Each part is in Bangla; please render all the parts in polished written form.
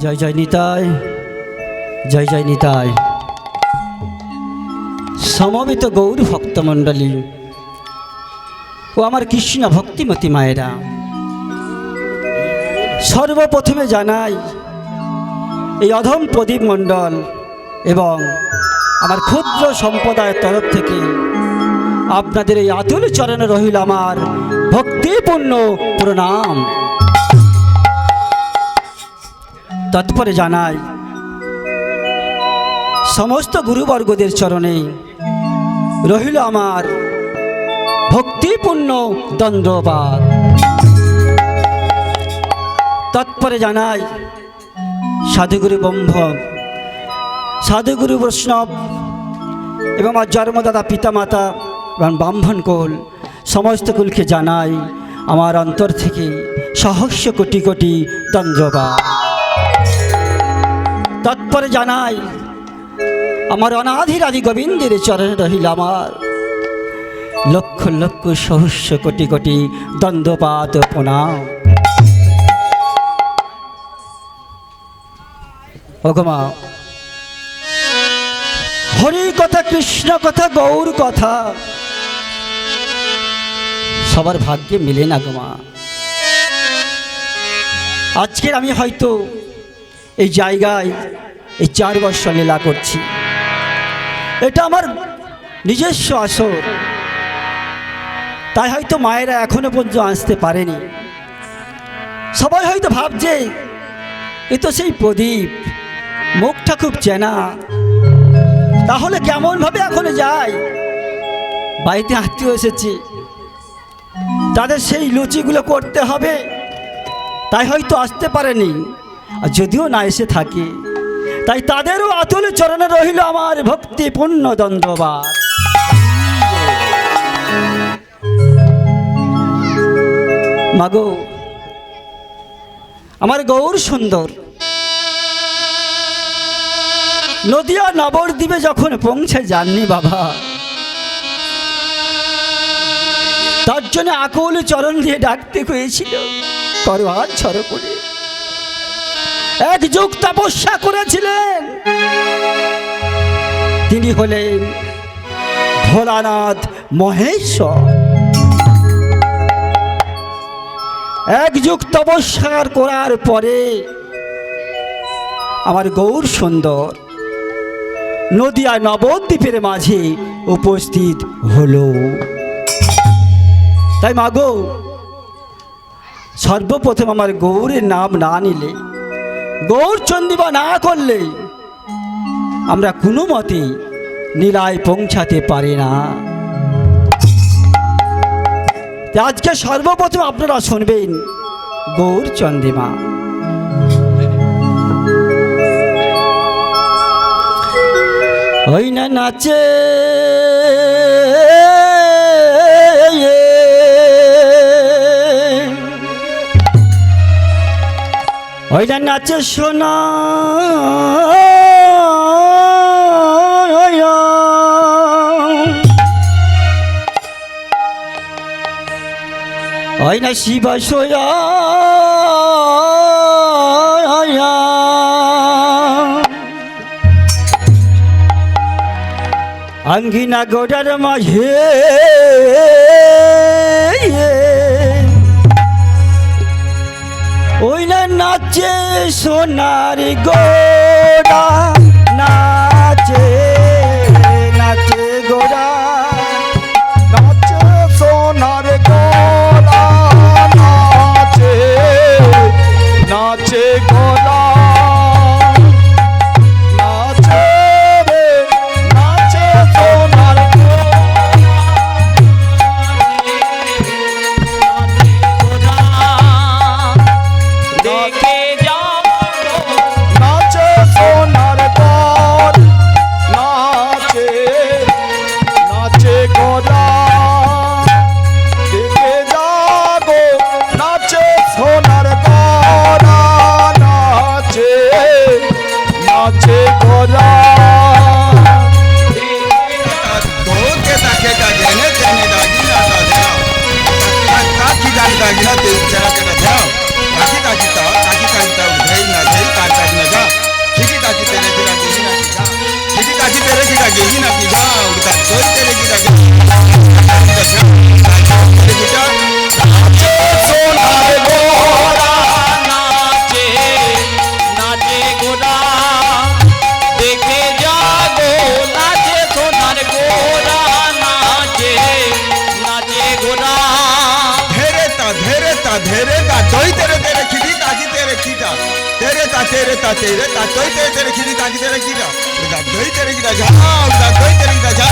জয় জয় নিতাই, জয় জয় নিতাই। সমবেত গৌর ভক্তমণ্ডলী ও আমার কৃষ্ণ ভক্তিমতী মায়েরা, সর্বপ্রথমে জানাই এই অধম প্রদীপ মণ্ডল এবং আমার ক্ষুদ্র সম্প্রদায়ের তরফ থেকে আপনাদের এই আতুল চরণে রহিল আমার ভক্তিপূর্ণ প্রণাম। তৎপরে জানাই সমস্ত গুরুবর্গদের চরণে রহিল আমার ভক্তিপূর্ণ দণ্ডবাদ। তৎপরে জানাই সাধুগুরু ব্রহ্ম, সাধুগুরু বৈষ্ণব এবং আমার জন্মদাতা পিতামাতা এবং ব্রাহ্মণ কুল, সমস্ত কুলকে জানাই আমার অন্তর থেকে সহস্র কোটি কোটি দণ্ডবাদ। তৎপরে জানাই আমার অনাধির আদি গোবিন্দের চরণে রহিল আমার লক্ষ লক্ষ সহস্র কোটি কোটি দণ্ডবাদ প্রণাম। ওগমা, হরি কথা, কৃষ্ণ কথা, গৌর কথা সবার ভাগ্যে মিলে না গোমা। আজকের আমি হয়তো এই জায়গায় এই 4 বছর লীলা করছি, এটা আমার নিজস্ব আসর, তাই হয়তো মায়েরা এখনো পর্যন্ত আসতে পারেনি। সবাই হয়তো ভাবছে এ তো সেই প্রদীপ, মুখটা খুব চেনা, তাহলে কেমনভাবে এখনো যায়? বাড়িতে আত্মীয় এসেছে, তাদের সেই লুচিগুলো করতে হবে, তাই হয়তো আসতে পারেনি। আর যদিও না এসে থাকে, তাই তাদেরও আতুল চরণে রহিল আমার ভক্তিপূর্ণ দণ্ডবাদ। মাগো, আমার গৌর সুন্দর নদিয়া নবদ্বীপে যখন পৌঁছে যাননি বাবা, তার জন্য আকুল চরণ দিয়ে ডাকতে হয়েছিল, করো হাত ছড়ো করে। 1 যুগ তপস্যা করেছিলেন, তিনি হলেন ভোলানাথ মহেশ্বর। 1 যুগ তপস্যা করার পরে আমার গৌর সুন্দর নদিয়া নবদ্বীপের মাঝে উপস্থিত হলো। তাই মাগো, সর্বপ্রথম আমার গৌরের নাম না নিলে, গৌর চন্দিবা না করলে আমরা কোনো মতে নীলায় পৌঁছাতে পারি না। আজকে সর্বপ্রথম আপনারা শুনবেন গৌর চন্দিমা। ওই না নাচে ওই না নাচে সোনা, ওই না শিবা সোয়া, আঙ্গিনা গোড়ার মাঝে ওই না নাচে সোনার গোড়া, নাচে নাচে গোড়া, নাচে সোনার গোড়া, নাচে নাচে গোড়া, নাচে রে নাচে সোনার দেখে যাও, নাচে সোনার গোড়া, নাচে নাচে গোড়া, দেখে যাগো নাচে সোনার গোড়া, নাচে तेरे ता तोय तेरे खिरी ताकी तेरे कीरा दा दोई तेरे कीरा जा दा दोई तेरे कीरा जा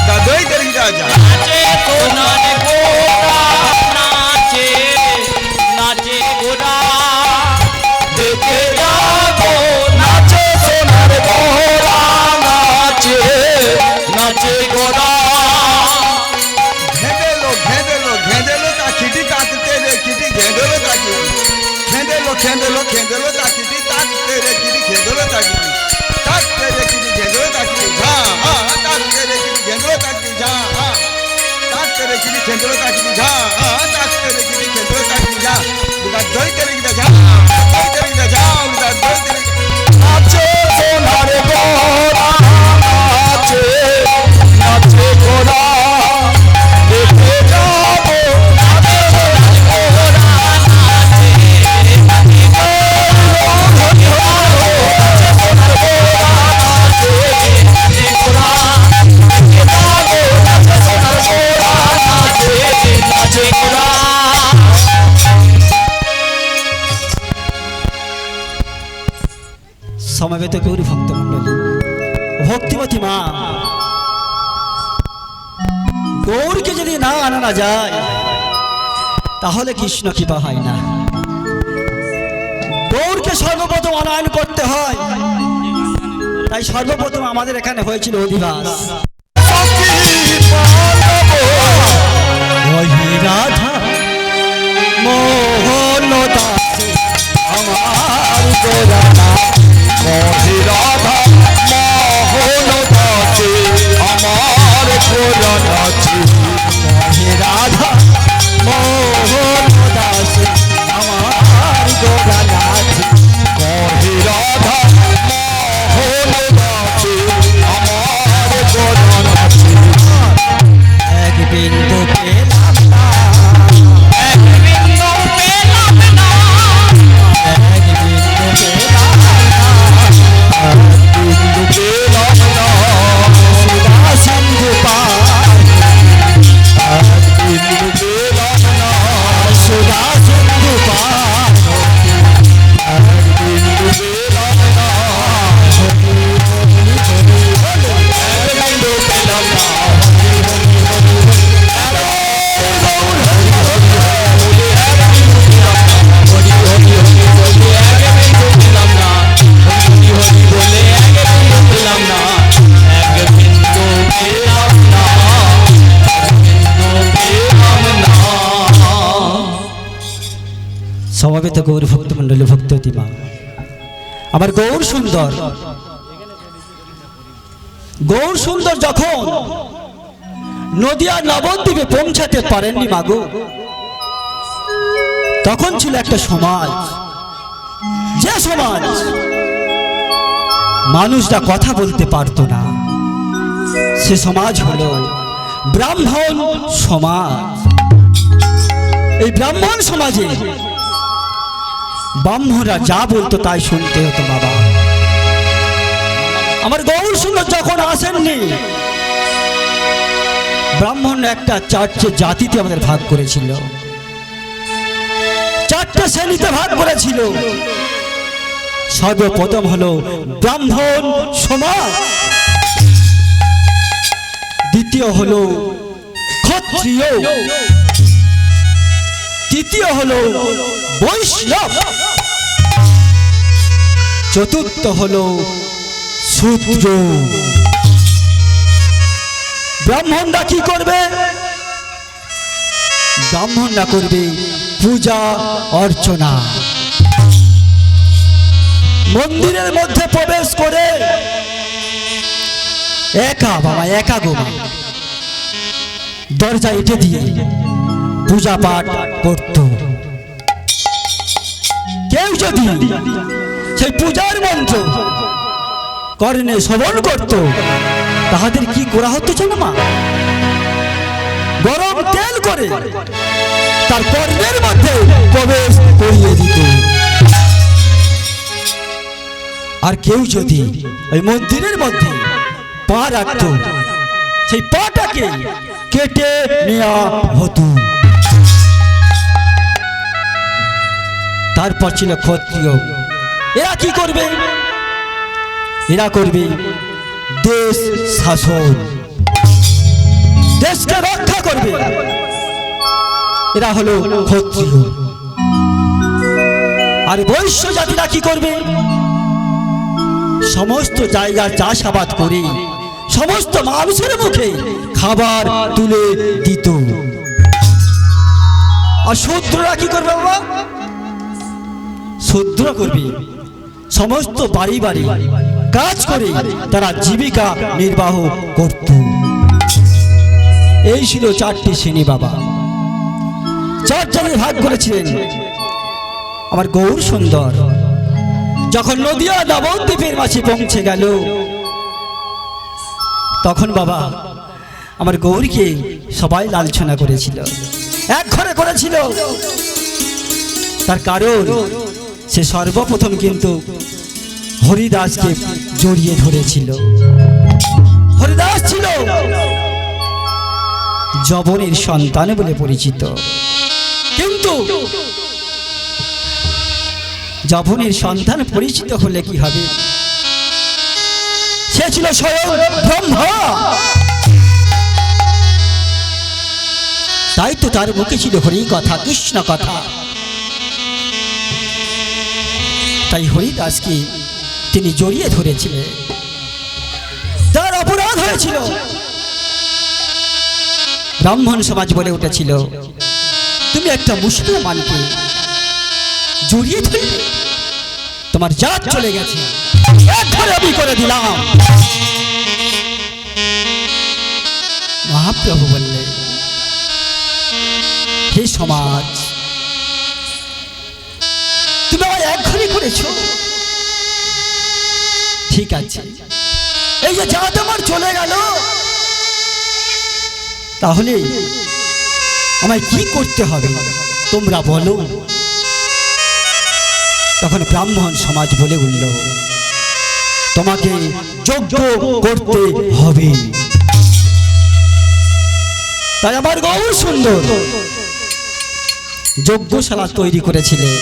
दा दोई तेरे कीरा जा नाचे सोनार गोरा नाचे नाचे गोरा देखे जाओ नाचे सोनार गोरा नाचे नाचे गोरा घेंदेलो ता खिटी तात तेरे खिटी घेंदेलो ता खिटी घेंदेलो ता खिटी तात तेरे खिटी घेंदेलो ता खिटी तात तेरे खिटी घेंदेलो ता खिटी जा तात तेरे खिटी घेंदेलो ता खिटी जा तात तेरे खिटी घेंदेलो ता खिटी जा तात तेरे खिटी घेंदेलो ता खिटी जा उदा दोई तेरे खिटी जा दोई तेरे खिटी जा उदा दोई तेरे नाचे सोनार गोरा नाचे नाचे गोरा देखे जाओ नाचे सोनार गोरा नाचे नाचे সমবেত গৌরী ভক্তমণ্ডলী, ভক্তিমতী মা, গৌরকে যদি না আনা না যায় তাহলে কৃষ্ণ কৃপা হয় না। গৌরকে সর্বপ্রথম আনয়ন করতে হয়, তাই সর্বপ্রথম আমাদের এখানে হয়েছিল অধিবাস। ওই রাধা মোহন দাস আমার গোরানা, রাধা মোহন দাসে আমার পুরাণ আছে রাধা মোহন দাস আমার গোরানা, রাধা মোহন দাসে আমার পুরাণ আছে এক বিন্দু পেলাম না, এক বিন্দু পেলাম না এক বিন্দু পেলাম না, বিন্দু পেলাম না সুধা সিন্ধু পার, বিন্দু পেলাম না সুধা সিন্ধু পার, বিন্দু পেলাম না বিন্দু পেলাম না সমবেত গৌর ভক্তমণ্ডলী, ভক্তবতী মা, আমার গৌর সুন্দর, গৌর সুন্দর যখন নদিয়া নবদ্বীপে পৌঁছাতে পারেননি মাগো, তখন ছিল একটা সমাজ, যে সমাজ মানুষরা কথা বলতে পারতো না, সে সমাজ হলো ব্রাহ্মণ সমাজ। এই ব্রাহ্মণ সমাজে ব্রাহ্মণরা যা বলতো তাই শুনতে হতো বাবা। আমার গৌর সুন্দর যখন আসেননি, ব্রাহ্মণ একটা চারটে জাতিতে আমাদের ভাগ করেছিল, চারটে শ্রেণীতে ভাগ করেছিল। সর্বপ্রথম হলো ব্রাহ্মণ সমাজ, দ্বিতীয় হলো ক্ষত্রিয়, তৃতীয় হলো বৈষ্ণব, চতুর্থ হলো শূদ্র। ব্রাহ্মণরা কি করবে? ব্রাহ্মণরা করবে পূজা অর্চনা, মন্দিরের মধ্যে প্রবেশ করে একা বাবা, একা গোমা দরজা এঁটে দিয়ে পূজা পাঠ করত। কেউ যদি সেই পূজার মন্ত্র কর্ণে শ্রবণ করত, তাহাদের কি করা হতো জানো মা? গরম তেল করে তার কর্ণের মধ্যে প্রবেশ করিয়ে দিত। আর কেউ যদি ওই মন্দিরের মধ্যে পা রাখত, সেই পাটাকে কেটে নেওয়া হতো। তারপর ছিল ক্ষত্রিয়, এরা কি করবে? এরা করবে দেশ শাসন, দেশকে রক্ষা করবে। এরা হলো ক্ষত্রিয়। আর বৈশ্য জাতিরা কি করবে? সমস্ত জায়গায় চাষাবাদ করে সমস্ত মানুষের মুখে খাবার তুলে দিত। আর শূদ্ররা কি করবে বাবা? শূদ্র করবে সমস্ত বাড়ি বাড়ি কাজ করে তারা জীবিকা নির্বাহ করত। এই ছিল চারটি শ্রেণী বাবা। চার জনে ভাগ করেছিলেন। আমার গৌর সুন্দর যখন নদিয়া নবদ্বীপের মাঝে পৌঁছে গেল, তখন বাবা আমার গৌরীকে সবাই লালছনা করেছিল, এক ঘরে করেছিল। তার কারণ সে সর্বপ্রথম কিন্তু হরিদাসকে জড়িয়ে ধরেছিল। হরিদাস ছিল যবনের সন্তান বলে পরিচিত, কিন্তু যবনের সন্তান পরিচিত হলে কি হবে? সে ছিল স্বয়ং ব্রহ্মা। তাই তো তার মুখে ছিল হরি কথা, কৃষ্ণ কথা। তাই হরিদাসকে তিনি জড়িয়ে ধরেছিলেন। তার অপরাধ হয়েছিল। ব্রাহ্মণ সমাজ বলে উঠেছিল, তুমি একটা মুসলমানকে জড়িয়ে ধরে তোমার জাত চলে গেছে, একবারে আমি করে দিলাম। মহাপ্রভু বললেন, হে সমাজ, তুমি আমার একঘরে করেছো, ঠিক আছে, এই যে জাত আমার চলে গেল, তাহলে আমায় কি করতে হবে তোমরা বলো। তখন ব্রাহ্মণ সমাজ বলে উঠল, তোমাকে যজ্ঞ করতে হবে। তাই আমার গৌর সুন্দর যজ্ঞশালা তৈরি করেছিলেন।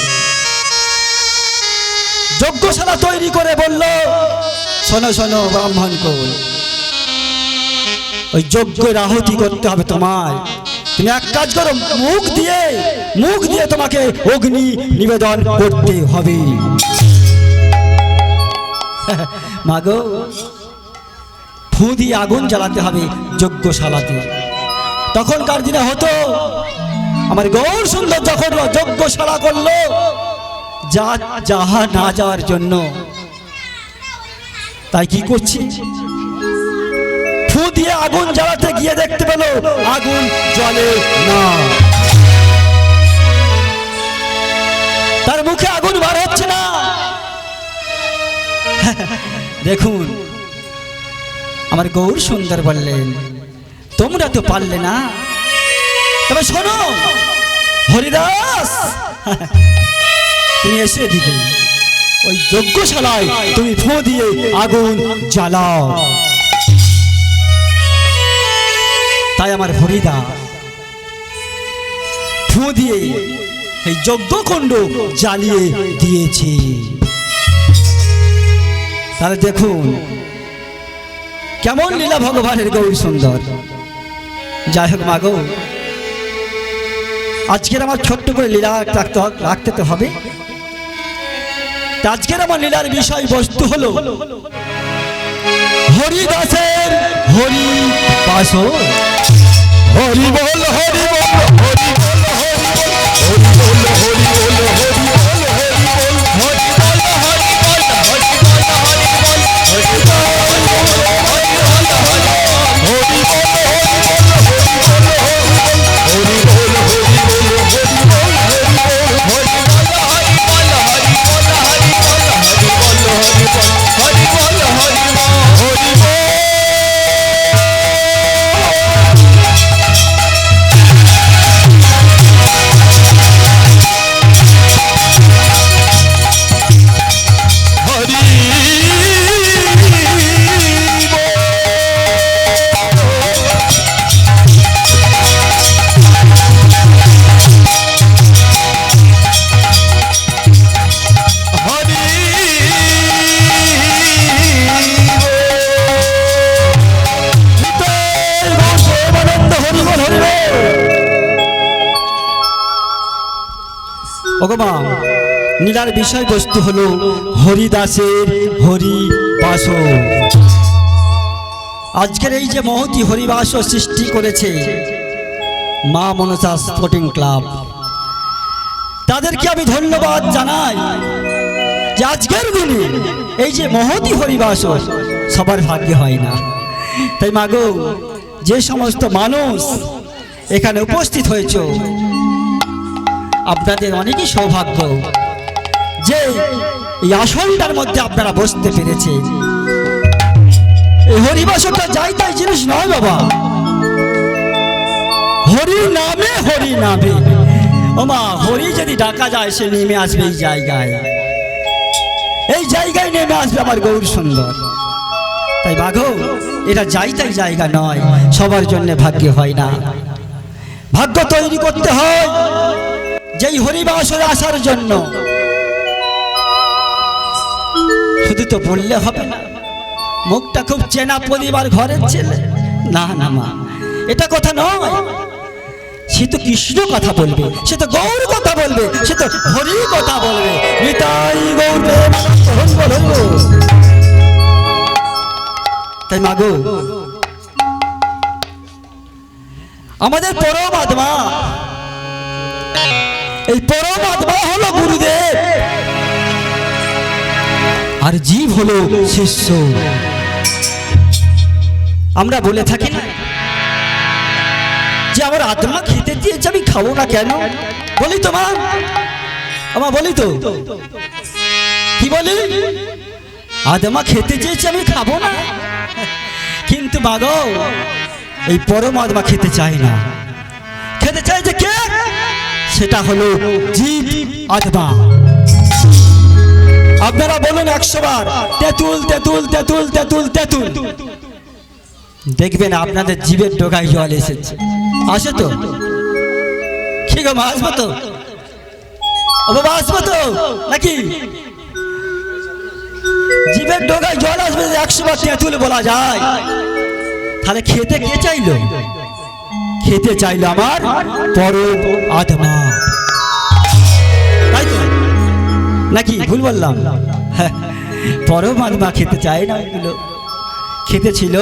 যজ্ঞশালা তৈরি করে বলল, শোনো শোনো ব্রাহ্মণ কোল, ওই যজ্ঞের আহুতি করতে হবে তোমায়। তুমি এক কাজ করো, মুখ দিয়ে তোমাকে অগ্নি নিবেদন করতে হবে। মাগো, ফু দিয়ে আগুন জ্বালাতে হবে যজ্ঞশালাতে। তখনকার দিনে হতো, আমার গৌর সুন্দর যখন যজ্ঞশালা করলো যাহা না যাওয়ার জন্য, তাই কি করছি, ফু দিয়ে আগুন জ্বালাতে গিয়ে দেখতে পেল আগুন জ্বলে না। তার মুখে আগুন বার হচ্ছে না। দেখুন, আমার গৌর সুন্দর বললেন, তোমরা তো পারলে না, তবে শোনো হরিদাস, তুমি এসে দিকে ওই যজ্ঞশালায় তুমি ফু দিয়ে আগুন জ্বালাও। তাই আমার হরিদাস ফু দিয়ে এই যজ্ঞকুণ্ড জ্বালিয়ে দিয়েছে। তাহলে দেখুন কেমন লীলা ভগবানের গৌর সুন্দর। যাই হোক মাগো, আজকের আমার ছোট্ট করে লীলা রাখতে তো হবে। আজকের আমার লীলার বিষয় বস্তু হলো হরিদাসের হরি বাস। হরি বল হরি বল হরি বল হরি বল হরি বল হরি বল হরি বল হরি বল হরি বল। ভগবা নীলার বিষয়বস্তু হলো হরিদাসের হরিবাস। আজকের এই যে মহতি হরিবাস সৃষ্টি করেছে মা মনসা স্পোর্টিং ক্লাব, তাদেরকে আমি ধন্যবাদ জানাই যে আজকের দিনে এই যে মহতি হরিবাস সবার ভাগ্যে হয় না। তাই মাগো, যে সমস্ত মানুষ এখানে উপস্থিত হয়েছে আপনাদের অনেকই সৌভাগ্য যে এই আসনটার মধ্যে আপনারা বসতে পেরেছেন। এই হরিবাসটা যাই তাই জিনিস নয় বাবা, হরি নামে হরি নামে। ও মা, হরি যদি ডাকা যায় সে নেমে আসবে এই জায়গায়, এই জায়গায় নেমে আসবে আমার গৌর সুন্দর। তাই বাঘো, এটা যাই তাই জায়গা নয়, সবার জন্য ভাগ্যে হয় না। ভাগ্য তৈরি করতে হয় যেই হরিবাসরে আসার জন্য। শুধু তো বললে হবে না মুখটা খুব চেনা পরিবার ঘরের ছেলে, না না মা, এটা কথা নয়। সে তো কৃষ্ণ কথা বলবে, সে তো গৌর কথা বলবে, সে তো হরি কথা বলবে। নিতাই গৌর প্রেমানন্দ। তাই মাগো, আমাদের পরমাত্মা, এই পরমাত্মা হলো গুরুদেব, আর জীব হলো শিষ্য। আমরা বলে থাকি না যে আমার আত্মা খেতে দিয়েছে আমি খাবো না কেন? বলি তো মা, আমার বলি তো, কি বলি? আত্মা খেতে চেয়েছে আমি খাবো না, কিন্তু মাগো এই পরমাত্মা খেতে চায় না। খেতে চায় যে কে? সেটা হলো জীব আত্মা। আপনারা বলুন 100 বার তেঁতুল তেঁতুল তেঁতুল তেঁতুল তেঁতুল, দেখবেন আপনাদের জীবের ডোকায় জল এসেছে। আসে তো? কি গো মা, আসবো তো? ও বাবা, আসবো তো নাকি? জীবের ডোকায় জল আসবে 100 বার তেঁতুল বলা যায়। তাহলে খেতে কে চাইলো? খেতে চাইলো আমার পরম আত্মা, তাই তো নাকি? ভুল বললাম? পরম আত্মা খেতে চায় না, এগুলো খেতে ছিল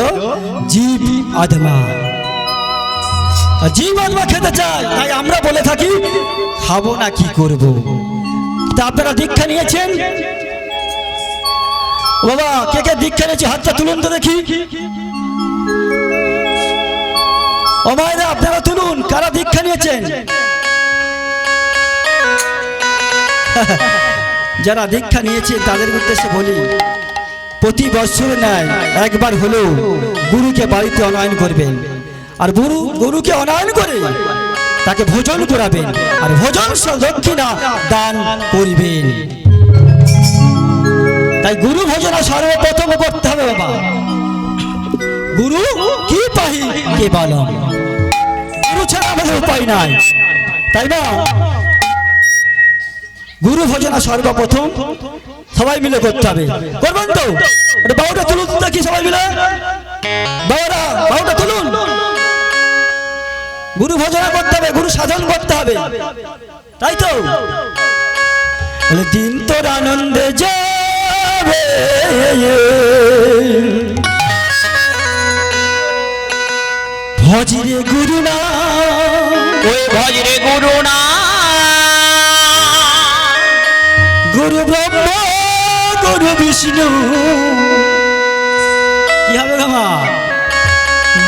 জীব আত্মা। জীব আত্মা খেতে চায়, তাই আমরা বলে থাকি খাবো না কি করব। তা আপনারা দীক্ষা নিয়েছেন? বাবা, কে কে দীক্ষা নিয়েছে হাতটা তুলুন তো দেখি। ও মায়েরা, আপনারা তুলুন, কারা দীক্ষা নিয়েছেন? যারা দীক্ষা নিয়েছে তাদের উদ্দেশ্যে বলি, প্রতি বছর নয় একবার হলেও গুরুকে বাড়িতে অনয়ন করবেন, আর গুরুকে অনয়ন করে তাকে ভোজন করাবেন, আর ভোজন দক্ষিণা দান করবেন। তাই গুরু ভোজনা সর্বপ্রথম করতে হবে বাবা। গুরু কি পাহি কে বলম, গুরু ছাড়া আমাদের উপায় নাই, তাই না? গুরু ভোজনা সর্বপ্রথম সবাই মিলে করতে হবে। করবেন তো? এটা বাউটা তুলুন দেখি সবাই মিলে। বাবারা, বাউটা তুলুন। গুরু ভোজনা করতে হবে, গুরু সাধন করতে হবে, তাই তো? বলে দিন তোর আনন্দে যাবে, ভজরে গুরু না, ওই ভজরে গুরু না, গুরু ব্রহ্মা গুরু বিষ্ণু। কি হবে গামা?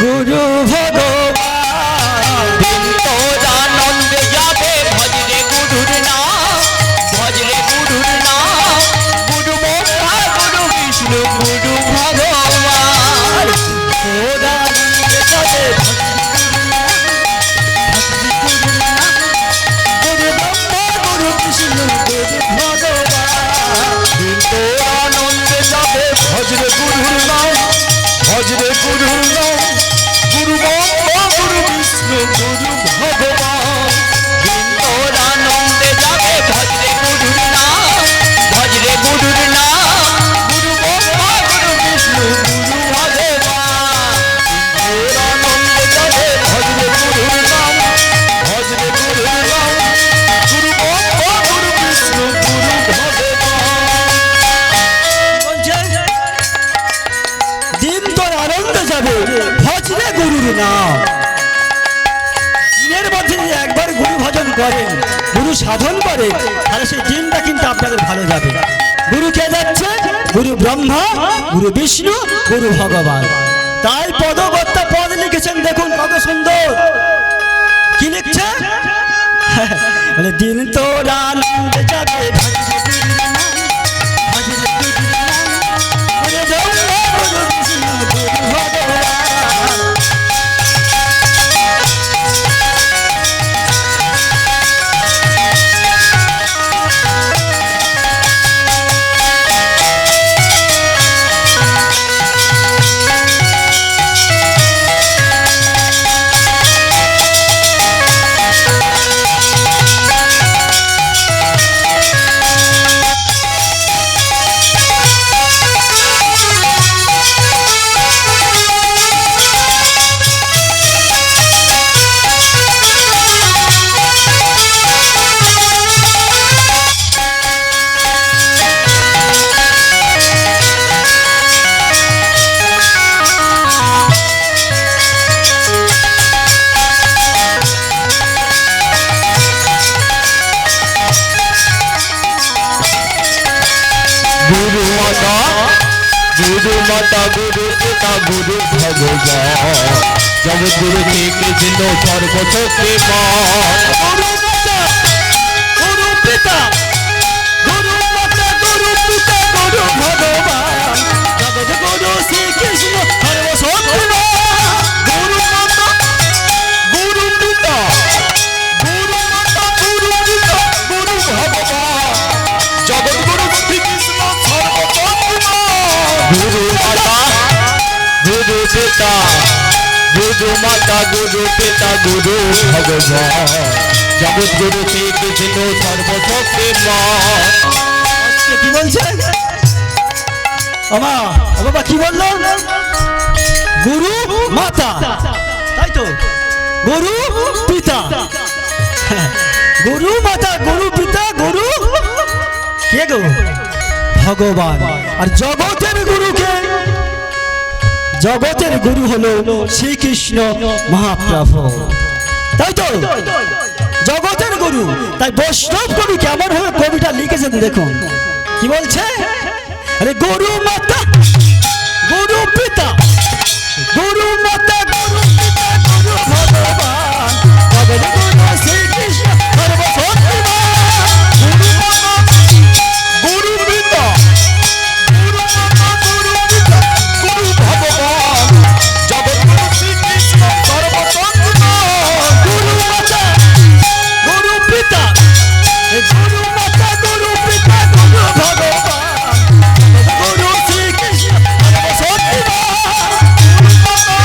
গুরু ভগবান। দিন তোর আনন্দে যাবে, ভজরে গুরুর না, ভজরে গুরুর না, গুরু ব্রহ্মা গুরু বিষ্ণু গুরু ভগবান। ওরা নিয়ে যাবে গুরু ব্রহ্মা গুরু বিষ্ণু গুরু ভগবান। দিন তোর আনন্দে যাবে, ভজরে গুরুর নাম, ভজরে গুরুর নাম, গুরু ব্রহ্মা না। দিনের মধ্যে যদি একবার গুরু ভজন করেন, গুরু সাধন করেন, তাহলে সেই দিনটা কিন্তু আপনাদের ভালো যাবে। গুরু কে যাচ্ছে? গুরু ব্রহ্মা, গুরু বিষ্ণু, গুরু ভগবান। তাই পদগত্তা পদ লিখেছেন, দেখুন কত সুন্দর। কি লিখছে? বলে দিন তোর আনন্দে যাবে, গুরু মাতা, গুরু পিতা, গুরু ভগবান, জগৎগুরু শ্রীকৃষ্ণ সর্বশক্তিমান। গুরু মাতা, গুরু পিতা, গুরু মাতা, গুরু পিতা, গুরু ভগবান, জগৎগুরু শ্রীকৃষ্ণ সর্বশক্তিমান। গুরু মাতা, গুরু পিতা, গুরু মাতা, গুরু পিতা, গুরু ভগবান, জগৎগুরু শ্রীকৃষ্ণ সর্বশক্তিমান। গুরু মাতা, গুরু পিতা, গুরু মাতা, গুরু পিতা, গুরু ভগবান, জগৎগুরু শ্রীকৃষ্ণ সর্বশক্তিমান। কি বলছে? আমা ও বাবা কি বললো? গুরু মাতা, তাই তো? গুরু পিতা, গুরু মাতা, গুরু পিতা, গুরু কে গো? ভগবান। আর জগতের গুরুকে? জগতের গুরু হলো শ্রীকৃষ্ণ মহাপ্রভু, তাই তো? জগতের গুরু। তাই বৈষ্ণব কবি কেমন ভাবে কবিটা লিখেছেন দেখুন। কি বলছে? আরে গুরু মাতা, গুরু পিতা, গুরু মাতা, গুরু পিতা, গুরু ভগবান, জগৎগুরু শ্রীকৃষ্ণ সর্বশক্তিমান। গুরু মাতা, গুরু পিতা, গুরু মাতা, গুরু পিতা, গুরু ভগবান, জগৎগুরু শ্রীকৃষ্ণ সর্বশক্তিমান। গুরু মাতা, গুরু পিতা, গুরু মাতা, গুরু পিতা, গুরু ভগবান, জগৎগুরু শ্রীকৃষ্ণ সর্বশক্তিমান। গুরু মাতা,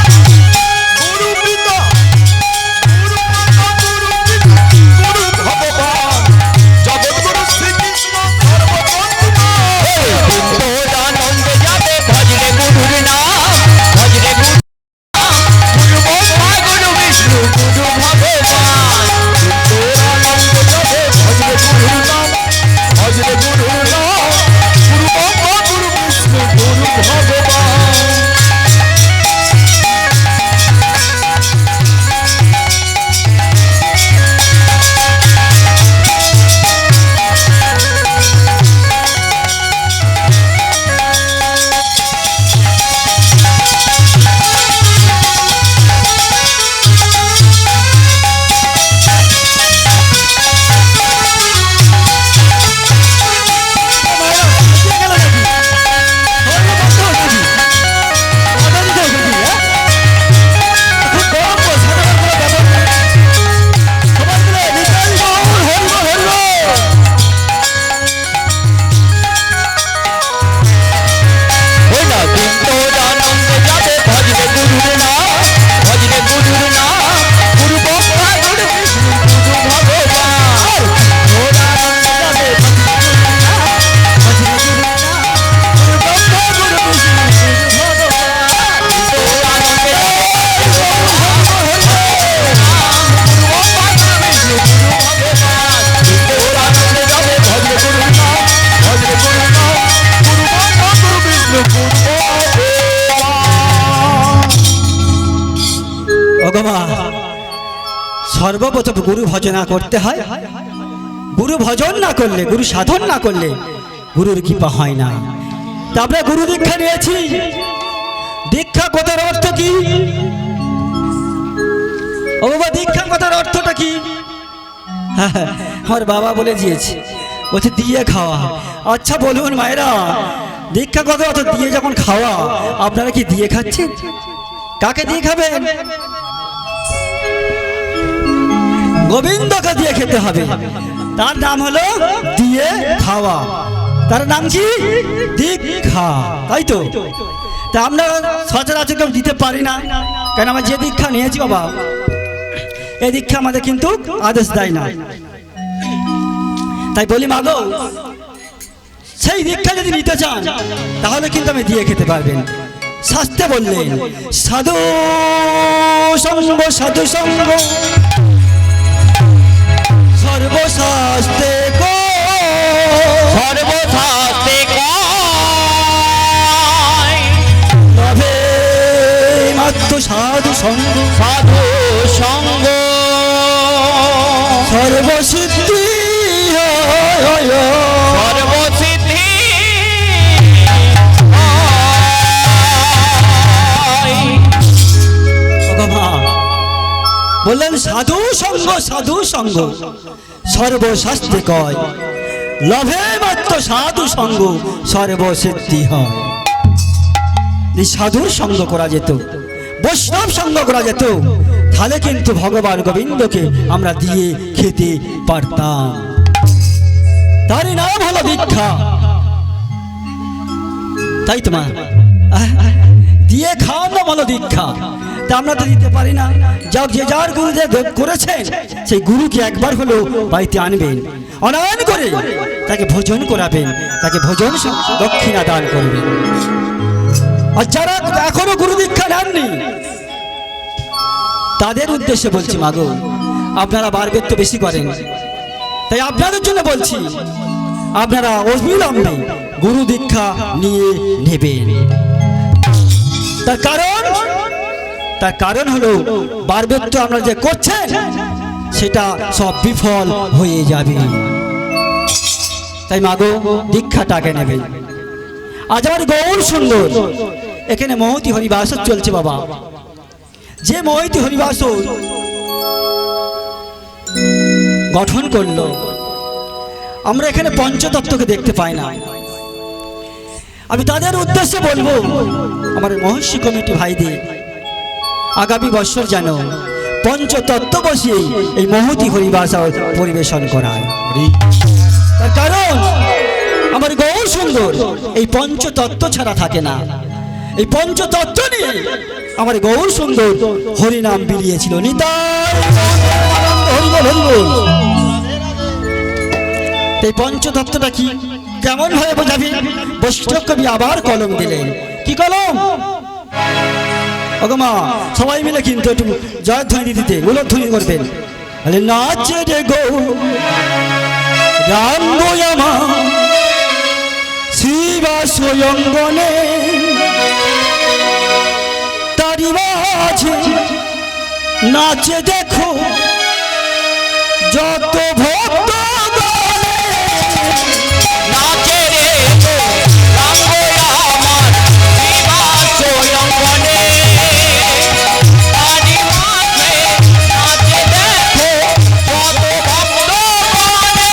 ওগমা সর্বপ্রথম গুরু ভজনা করতে হয়। গুরু ভজন না করলে, গুরু সাধন না করলে গুরুর কৃপা হয় না। তারপরে গুরু দীক্ষা নিয়েছি। দীক্ষা কথার অর্থ কি? ও বাবা, দীক্ষা কথার অর্থটা কি? আমার বাবা বলে দিয়েছে, বলছে দিয়ে খাওয়া। আচ্ছা বলুন মায়েরা, দীক্ষা কথা অর্থ দিয়ে যখন খাওয়া, আপনারা কি দিয়ে খাচ্ছেন? কাকে দিয়ে খাবেন? গোবিন্দকে দিয়ে খেতে হবে। তার নাম হলো দিয়ে খাওয়া। তার নাম কি? দীক্ষা, তাই তো? তা আমরা সচরাচর কেউ দিতে পারি না, কেন আমরা যে দীক্ষা নিয়েছি বাবা, এই দীক্ষা আমাদের কিন্তু আদেশ দেয় না। তাই বলি মাগো, সেই দীক্ষা যদি নিতে চান তাহলে কিন্তু আমি দিয়ে খেতে পারবেন। শাস্ত্রে বললেন সাধু সঙ্গ, সাধু সঙ্গ সর্বশাস্ত্রে সর্বশাস্ত্রে লভে মাত্র সাধু সঙ্গ, সাধু সঙ্গ সর্বসিদ্ধি সর্বসিদ্ধি বললেন সাধু সঙ্গ, সাধু সঙ্গ সর্বশাস্ত্রে কয়, লভে মাত্র সাধু সঙ্গ সর্বসিদ্ধি হয়। সাধুর সঙ্গ করা যেত, বৈষ্ণব সঙ্গ করা যেত, তাহলে কিন্তু ভগবান গোবিন্দকে আমরা দিয়ে খেতে পারতাম। তারই নাম হলো দীক্ষা, তাই তো মা? দিয়ে খাওয়ার নাম হলো দীক্ষা। তা আমরা তো দিতে পারি না। যাও, যে যার গুরু যে করেছেন সেই গুরুকে একবার হলো বাড়িতে আনবেন, অনায়ন করে তাকে ভোজন করাবেন, তাকে ভোজন দক্ষিণা দান করবেন। আর যারা এখনো গুরু দীক্ষা নেননি তাদের উদ্দেশ্যে বলছি মাগো, আপনারা বারবের তো বেশি করেন, তাই আপনাদের জন্য বলছি আপনারা অবিলম্বে গুরু দীক্ষা নিয়ে নেবেন। তার কারণ হলো বারবের তো আপনারা যে করছেন সেটা সব বিফল হয়ে যাবে। তাই মাগো দীক্ষাটাকে নেবেন। আজ আমার গৌর সুন্দর এখানে মহতি হরিবাসর চলছে বাবা। যে মহতি হরিবাসর গঠন করলো, আমরা এখানে পঞ্চতত্ত্বকে দেখতে পাই না। আমি তাদের উদ্দেশ্যে বলবো, আমার মহর্ষি কমিটি ভাইদের আগামী বছর যেন পঞ্চতত্ত্ব বসিয়ে এই মহতি হরিবাসর পরিবেশন করায়। তার কারণ আমার গৌর সুন্দর এই পঞ্চতত্ত্ব ছাড়া থাকে না। এই পঞ্চতত্ত্ব নিয়ে আমার গৌর সুন্দর হরিনাম বিলিয়েছিল। নিতাই হরিবল হরিবল। এই পঞ্চতত্ত্বটা কি, কেমন ভাবে বোঝাবি? বৈষ্ণব কবি আবার কলম দিলেন। কি কলম? ওগো মা, সবাই মিলে কিন্তু একটু জয়ধ্বনি দিতে উলধ্বনি করবেন। নাচে রে গো রাম গোয়ামা শিবা স্বয়ংবনে, তারি মাঝে নাচে দেখো যত ভক্ত নাচে রে রাঙ্গয়া আমার শিবা স্বয়ংবনে, তারি মাঝে নাচে দেখো কত ভক্ত গণে।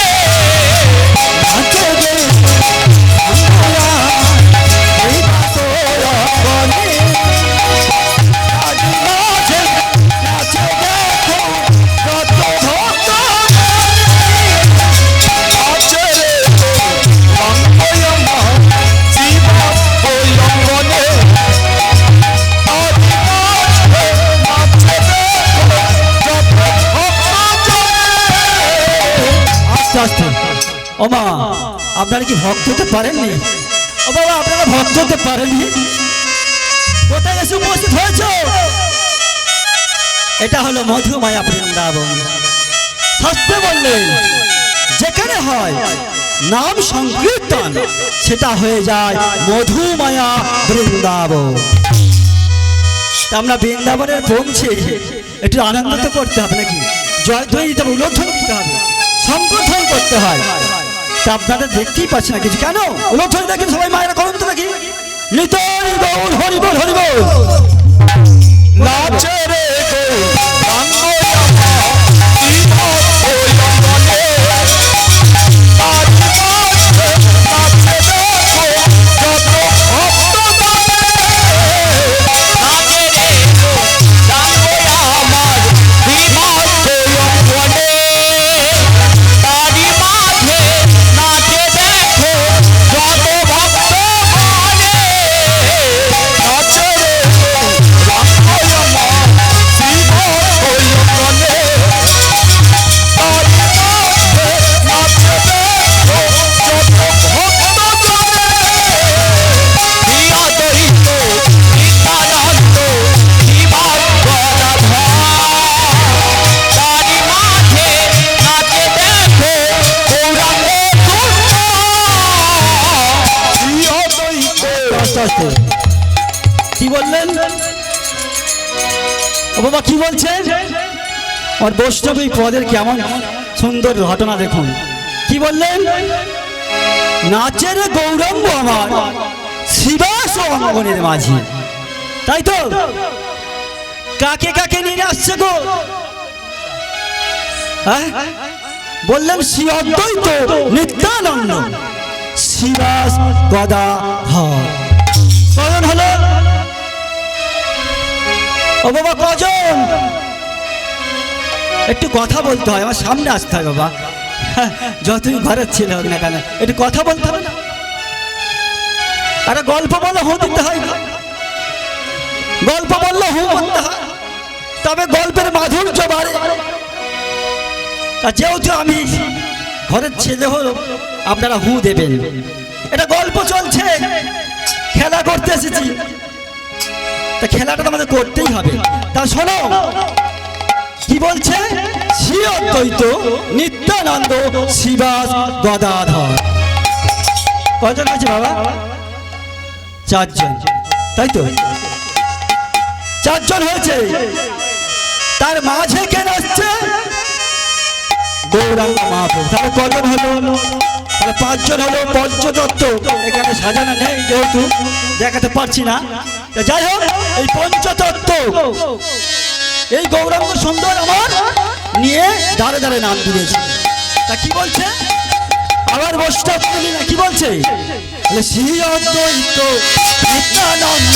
নাচে রে ও মা, আপনারা কি ভক্ত হতে পারেননি? ও বাবা, আপনারা ভক্ত হতে পারেননি? কোথায় এসে উপস্থিত হয়েছ? এটা হলো মধুমায়া বৃন্দাবন। শাস্ত্রে বললেন যেখানে হয় নাম সংকীর্তন সেটা হয়ে যায় মধুমায়া বৃন্দাবন। আমরা বৃন্দাবনের পৌঁছে একটু আনন্দ তো করতে হবে নাকি, জয় ধ্বনি দিতে হবে, উলোধ্বনি দিতে হবে, সম্প্রধ্বনি করতে হয়। তা আপনারা দেখতেই পাচ্ছেন না কিছু, কেন উলোধ্বনি দেখেন সবাই মায়েরা করুন তো নাকি, নিতাই গৌর হরি বল হরি বল। নাচে রে গৌরাঙ্গ কি বললেন ও বাবা, কি বলছেন? আর বৈষ্ণব এই পদের কেমন সুন্দর ঘটনা দেখুন। কি বললেন? নাচের গৌরঙ্গ আমার শিবাস অঙ্গনের মাঝে, তাই তো? কাকে কাকে নিয়ে আসছে গো? হ্যাঁ বললেন শ্রী অদ্বৈত নিত্যানন্দ শিবাস গদাধর। কজন হলো ও বাবা, কজন? একটু কথা বলতে হয়, আমার সামনে আসতে হয় বাবা, যতই ঘরের ছেলে হোক না কেন একটু কথা বলতে হবে না? আরে গল্প বললে হু দিতে হয় না, গল্প বললে হু বলতে হয়, তবে গল্পের মাধুর্য বাড়ে। তা যেহেতু আমি ঘরের ছেলে হল, আপনারা হু দেবেন। এটা গল্প চলছে, খেলা করতে এসেছি, তা খেলাটা তো আমাদের করতেই হবে। তা শোনো কি বলছে, শ্রী অদ্বৈত নিত্যানন্দ শিবাস গদাধর। কজন আছে বাবা? চারজন, তাই তো? চারজন হয়েছে, তার মাঝে কেন আসছে? গৌরাঙ্গ মহাপ্রভু। তাহলে কজন হলো? তাহলে পাঁচজন হলো। পঞ্চতত্ত্ব এখানে সাজানো নেই যেহেতু দেখাতে পারছি না, যাই হোক এই পঞ্চতত্ত্ব এই গৌরাঙ্গ সুন্দর আমার নিয়ে দাঁড়ে দাঁড়ে নাম দিয়েছে। তা কি বলছে আবার বৈষ্ণব না, কি বলছে? শ্রী অদ্বৈত নিত্যানন্দ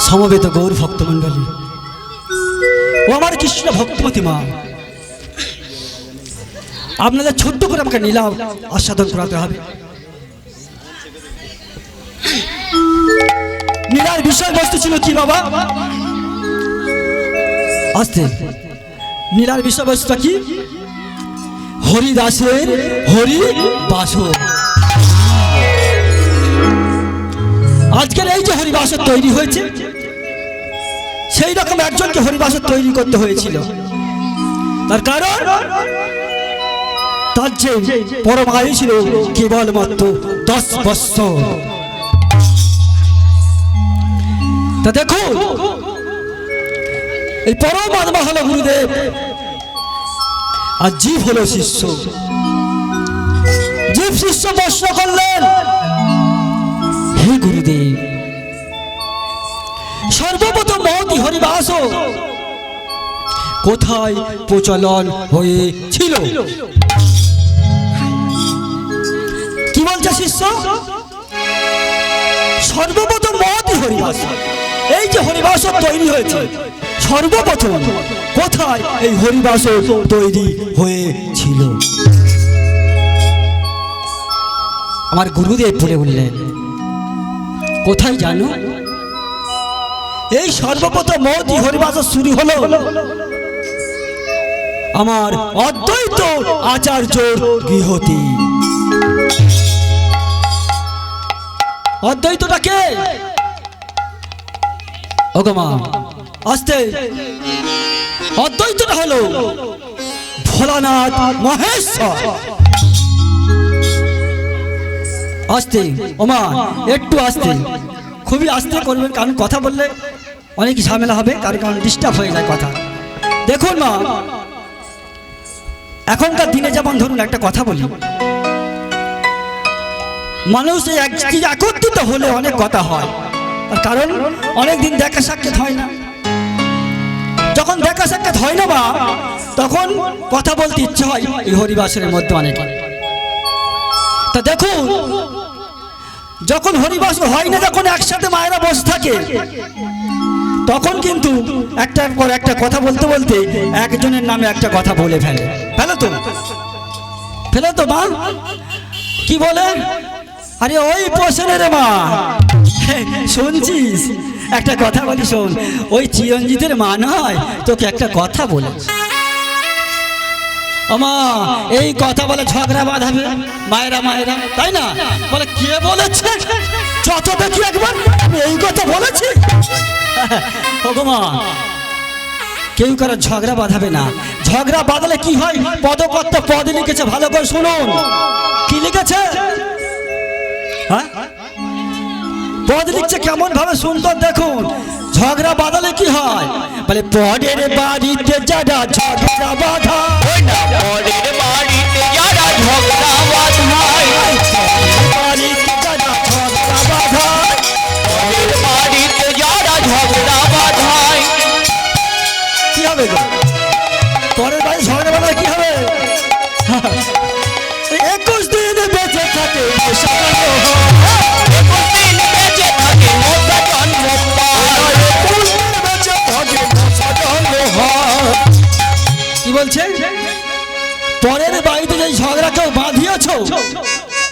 সমবেত গৌর ভক্তমণ্ডলী ও আমার কৃষ্ণ ভক্তমতী মা, আপনাদের ছোট্ট করে আমাকে নীলা আস্বাদন করাতে হবে। নীলার বিষয়বস্তু ছিল কি বাবা? আস্তে নীলার বিষয়বস্তুটা কি? হরিদাসের হরিবাসর। আজকের এই যে হরিবাসর তৈরি হয়েছে, সেই রকম একজনকে হরিবাসর তৈরি করতে হয়েছিল। তার কারণ তার যে পরম আয়ু ছিল কেবলমাত্র 10 বৎসর। তা দেখো, এই পরম আত্মা হলো গুরুদেব, আর জীব হলো শিষ্য। জীব শিষ্য প্রশ্ন করলেন, হে গুরুদেব, সর্বপ্রথম মহতি হরিবাস কোথায় প্রচলন হয়েছিল? কি বলছে শিষ্য? সর্বপ্রথম মহতি হরিবাস, এই যে হরিবাস তৈরি হয়েছে, সর্বপ্রথম কোথায় এই হরিবাস তৈরি হয়েছিল? আমার গুরুদেব বলে বললেন, কোথায় জানো? এই সর্বপ্রথম মহতি হরিবাস শুরু হলো আমার অদ্বৈত আচার্য গৃহতে। অদ্বৈতটা কে? ওগমা আস্তে। অদ্বৈতটা হলো ভোলানাথ মহেশ্বর। আস্তে ওমা, একটু আস্তে, খুবই আস্তে করবেন, কারণ কথা বললে অনেক ঝামেলা হবে, কারণ ডিস্টার্ব হয়ে যায় কথা। দেখুন মা, এখনকার দিনে যেমন ধরুন একটা কথা বলি, মানুষ একত্রিত হলে অনেক কথা হয়, তার কারণ অনেক দিন দেখা সাক্ষাৎ হয় না। যখন দেখা সাক্ষাৎ হয় না বা, তখন কথা বলতে ইচ্ছে হয় এই হরিবাসের মধ্যে অনেকে। তা দেখুন, যখন হরিবাস হয় না, যখন একসাথে মায়েরা বসে থাকে, তখন কিন্তু একটার পর একটা কথা বলতে বলতে একজনের নামে একটা কথা বলে ফেলে তো মা। কি বলে? আরে ওই পোষণের মা, শুনছিস? একটা কথা বলি শোন, ওই চিরঞ্জিতের মা নয়, তোকে একটা কথা বলে। আমা এই কথা বলে ঝগড়া বাঁধাবে মায়েরা, তাই না? বলে কে বলেছে? যত দেখি একবার এই কথা বলেছি। ওগো কেউ কারো ঝগড়া বাঁধাবে না। ঝগড়া বাঁধলে কি হয়? পদকর্ত পদ লিখেছে, ভালো করে শুনুন। কি লিখেছে? হ্যাঁ, পদ লিখছে কেমন ভাবে সুন্দর দেখুন। ঝগড়া বাঁধালে কি হয়? বলে পরের বাড়িতে যারা ঝগড়া বাঁধা, পরের বাড়িতে যারা ঝগড়া বাঁধায়, বাড়িতে যারা ঝগড়া বাঁধা, পরের বাড়িতে যারা ঝগড়া বাঁধায়, কি হবে গো? পরের বাড়ি ঝগড়া বাঁধা কি হবে? 21 দিন বেঁচে থাকে সাজানো হয়, 21 দিন বেঁচে থাকে মোটা জন্ম পায়, 21 দিন বেঁচে থাকে সাজানো হয়। কি বলছে? পরের বাড়িতে যে ঝগড়া কেউ বাঁধিয়েছ,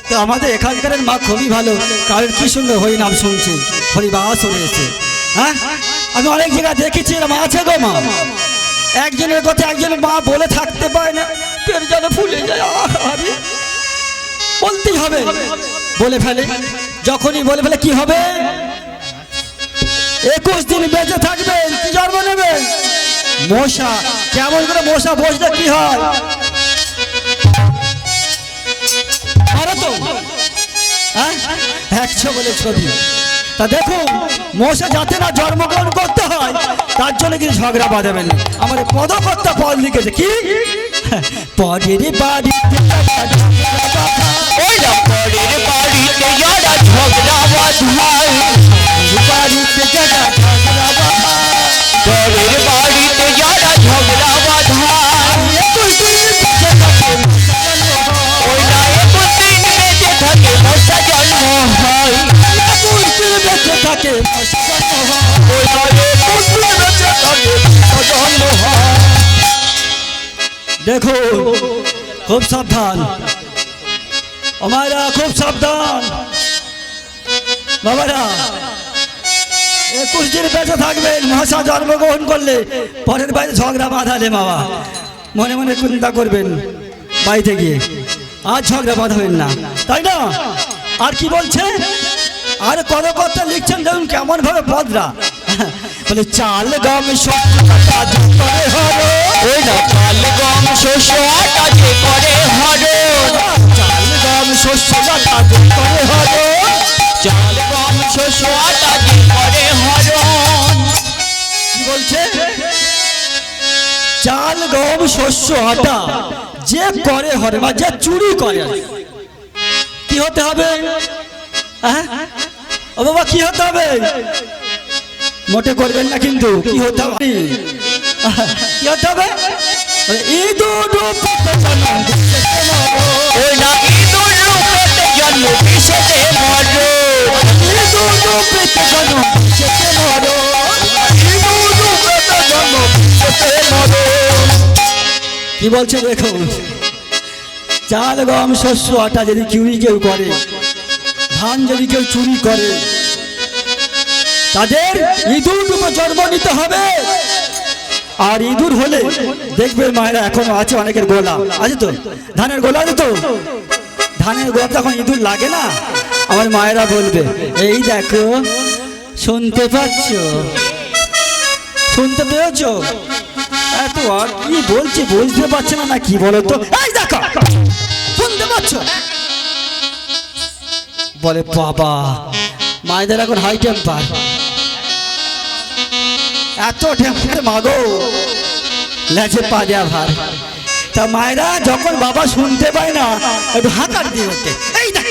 তো আমাদের এখানকার মা খুবই ভালো, কারণ কি সুন্দর হরি নাম শুনছে, হরিবাস রয়েছে। হ্যাঁ, আমি অনেক জায়গায় দেখেছি মা আছে গো মা, একজনের কথা একজনের মা বলে থাকতে পারে না, পেট যেন ফুলে যায়, আরে বলতেই হবে, বলে ফেলে। যখনই বলে ফেলে কি হবে? 21 দিন বেঁচে থাকবেন, কি জন্ম নেবেন? মশা। কেমন করে মশা বসলে কি হয়? আরে তো 100 বলে ছবি। তা দেখুন, মশা যাতে না জন্মগ্রহণ করতে হয়, তার জন্য কিন্তু ঝগড়া বাঁধাবেন। আমার পদকর্তা পদ লিখেছে কি? পরের বাড়িতে ওই না পরের বাড়িতে যারা ঝগড়া বাঁধায়, বাড়িতে যারা ঝগড়া বাঁধা, পরের বাড়িতে যারা ঝগড়া বাঁধায়, 21 দিন বেঁচে থাকে ওই না 21 দিন বেঁচে থাকে মশা জন্ম হয়, 21 দিন বেঁচে থাকে মশা জন্ম হয়। ওই না 21 দিন বেঁচে থাকে মশা জন্ম হয়। দেখো, খুব সাবধান আমারা, খুব সাবধান বাবারা। 21 দিন বেঁচে থাকবেন, মহাশয় জন্মগ্রহণ করলে পরের বাইরে ঝগড়া বাঁধালে বাবা মনে মনে চিন্তা করবেন বাড়িতে গিয়ে, আর ঝগড়া বাঁধাবেন না, তাই না? আর কি বলছে, আর কত কথা লিখছেন দেখুন কেমন ভাবে বদরা বলে চাল গম শস্য কাটা যোগ করে হলো, ওই না চাল গম শস্য আটা যে করে হলো, চাল গম শস্য কাটা যোগ করে হলো, চাল গম শস্য আটা যে করে হলো। কি বলছে, চাল গম শস্য আটা যে করে হরে বা যে চুরি করে কি হতে হবে, হ্যাঁ? ও বাবা কি হতে হবে, মোটে করবেন না কিন্তু, কি হতে হবে, কি হতে হবে, ইঁদুর রূপে জন্ম দিয়েছে মরো, ওই না ইঁদুর রূপেতে জন্ম বিষেতে মরো, ইঁদুর রূপে জন্ম দিয়েছে মরো, ইঁদুর রূপেতে জন্ম বিষেতে মরো। কি বলছে দেখুন, চাল গম শস্য আটা যদি চুরি কেউ করে, ধান যদি কেউ চুরি করে, তাদের ইঁদুর রূপে জন্ম নিতে হবে। আর ইঁদুর হলে দেখবে মায়েরা এখনো আছে অনেকের গোলা আছে তো, ধানের গোলা আছে তো, ধানের গোলা তখন ইঁদুর লাগে না, আমার মায়েরা বলবে এই দেখো শুনতে পাচ্ছ, শুনতে পেয়েছ, এত আর কি বলছি বুঝতে পারছে না, না কি বলো তো, এই দেখো শুনতে পাচ্ছ, বলে বাবা মায়েদের এখন হাই টেম্পার, এত টেম্পার মাগো লেজে পা দেওয়া ভার, তা মায়েরা যখন বাবা শুনতে পায় না একটু হাঁকার দিয়ে ওঠে, এই দেখ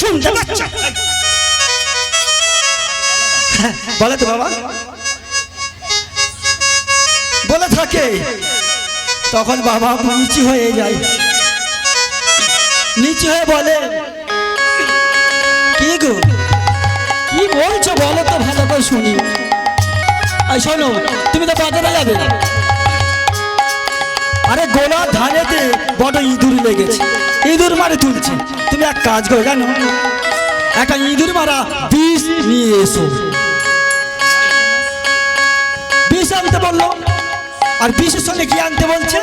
শুনতে পাচ্ছ, বলে তো বাবা বলে থাকে, তখন বাবা নিচু হয়ে যায়, নিচু হয়ে বলে কি গো কি বলছো বলো তো ভালো করে শুনি, এই শোনো তুমি তো বাজারে যাবে, আরে গোলা ধানেতে বড় ইঁদুর লেগেছে, ইঁদুর মারে তুলছে, তুমি এক কাজ করো জানো, একটা ইঁদুর মারা বিষ নিয়ে এসো, বিষ আনতে বললো, আর বিষের সঙ্গে কি আনতে বলছে,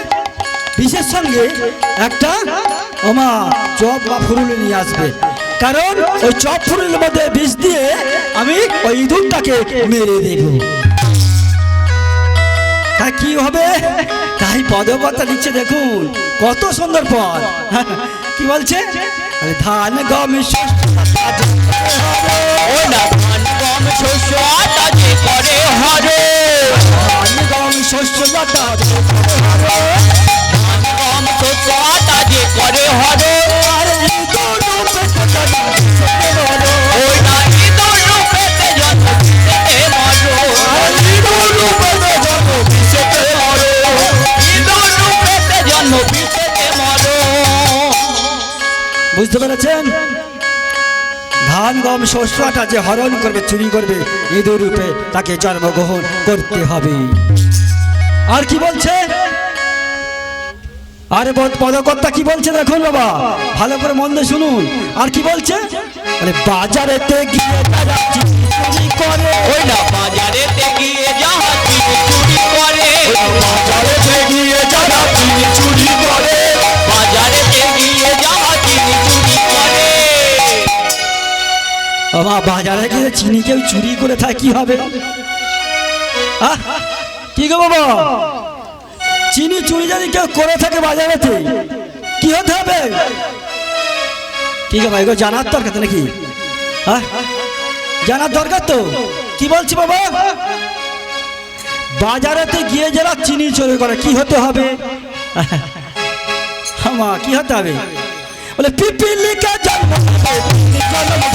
বিষের সঙ্গে একটা ওমা চপ বা ফুরুলি নিয়ে আসবে, কারণ ওই চপ ফুরুলির মধ্যে বিষ দিয়ে আমি ওই ইঁদুরটাকে মেরে দেব, তা কি হবে, তাই পদকথা দিচ্ছে দেখুন কত সুন্দর পদ, কি বলছে, ধান গম শস্য ওই না ধান গম শস্য আটা যে করে হলো, ধান গম শস্য আটা ধান গম শস্য আটা যে করে হলো, আর ইঁদুর রূপে জন্ম দিয়েছে মরো, ওই না ইঁদুর রূপেতে জন্ম বিষেতে মরো, ইঁদুর রূপে জন্ম দিয়েছে মরো, ইঁদুর রূপেতে জন্ম বিষেতে মরো। বুঝতে পেরেছেন, ধান গম শস্য আটা যে হরণ করবে চুরি করবে ইঁদুর রূপে তাকে জন্মগ্রহণ করতে হবে। আর কি বলছে, আরে পদকর্তা কি বলছে দেখুন বাবা ভালো করে মন দিয়ে শুনুন, আর কি বলছে, আরে বাজারেতে গিয়ে তারা চুরি করে, ওই না বাজারেতে গিয়ে যাহা চিনি চুরি করে, বাজারেতে গিয়ে যারা চুরি করে, বাজারেতে গিয়ে যাহা চিনি চুরি করে। বাবা বাজারে গিয়ে চিনি কেউ চুরি করে থাকে কি হবে, কি গো বাবা, চিনি চুরি যদি কেউ করে থাকে বাজারেতে কি হতে হবে, কি গো ভাই গো জানার দরকার তো নাকি, জানার দরকার তো, কি বলছি বাবা, বাজারেতে গিয়ে যারা চিনি চুরি করে কি হতে হবে, আমা কি হতে হবে, বলে পিপিলিকা জন্ম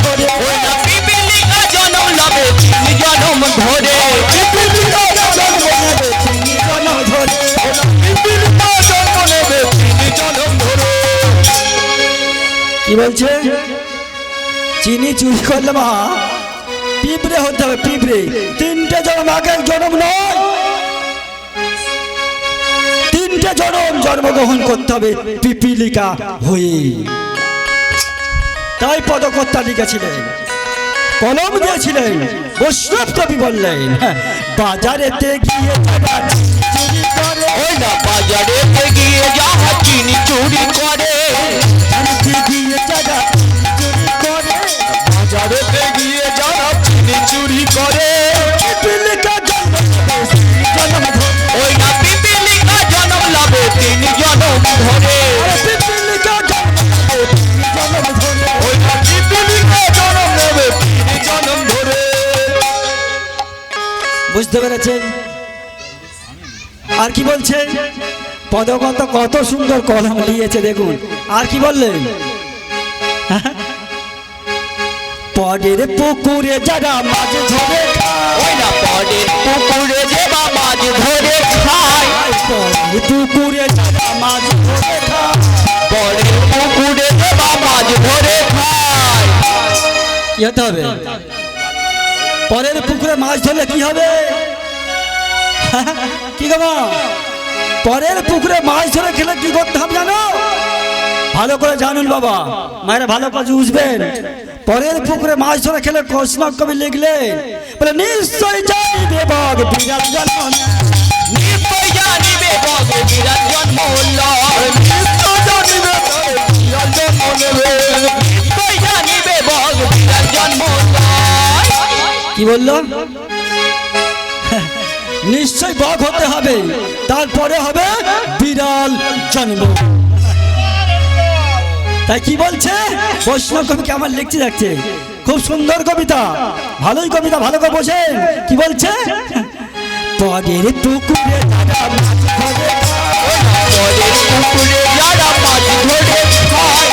ধরে, ওই না পিপিলিকা জনম লবে চিনি জনম ধরে, পিপিলিকা জন্ম নেবে চিনি জন্ম ধরে, পিপিলিকা জন্ম নেবে চিনি জনম ধরে। কি বলছে, চিনি চুরি করলে মা পিঁপড়ে হতে হবে, পিঁপড়ে, তিনটে জন্ম আগে জন্ম নয়, তিনটে জন্ম জন্মগ্রহণ করতে হবে পিপিলিকা হয়ে, তাই পদকর্তা লিখেছিলেন কলম দিয়েছিলেন বৈষ্ণব কবি বললেন বাজারেতে গিয়ে যারা চুরি করে ওই না বাজারে গিয়ে যাহা চিনি চুরি করে বাজারেতে গিয়ে যারা চুরি করে বাজারে গিয়ে যারা চিনি চুরি করে পিপিলিকা জন্ম ধরে ওই না পিপিলিকা জন্ম লাভে 3 জন্ম ধরে পিপিলিকা জন্ম ধরে ওই না পিপিলিকা জন্ম নেবে 3 জন্ম ধরে বুঝতে পেরেছেন? আর কি বলছে? পদগত কত সুন্দর কলম নিয়েছে দেখুন। আর কি বললেন? পরের পুকুরে যারা মাছ ধরে ওই না পরের পুকুরে যেবা মাছ ধরে খায় পরের পুকুরে যারা মাছ ধরে পরের পুকুরে যেবা মাছ ধরে খায় কি হতে হবে? পরের পুকুরে মাছ ধরলে কি হবে? কি গো? পরের পুকুরে মাছ ধরে খেলে কি করতে হবে জানো? ভালো করে জানুন বাবা, মায়েরা ভালো করে বুঝবেন। পরের পুকুরে মাছ ধরে খেলে কৃষ্ণ কবি লিখলেন বলে নিশ্চয় জানিবে বাঘ বিরাট জন্ম নিশ্চয় জানিবে বগ বিরাট জন্ম লয় নিশ্চয় জানিবে বিরাট জন্ম নেবে নিশ্চয় জানিবে বগ বিরাট জন্ম লয় কি বললো? নিশ্চয় বক হতে হবে, তারপরে হবে বিড়াল জন্ম। তাই কি বলছে বৈষ্ণব কবিকে আমার লিখতে যাচ্ছে, খুব সুন্দর কবিতা, ভালোই কবিতা, ভালো করে বোঝেন। কি বলছে? পরের পুকুরে যারা মাছ ধরে পরের পুকুরে যারা মাছ ধরে খায়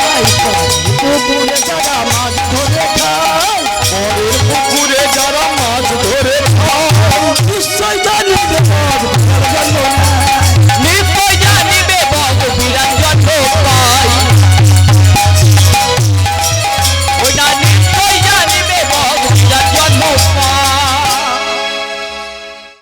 পুকুরে যারা মাছ ধরে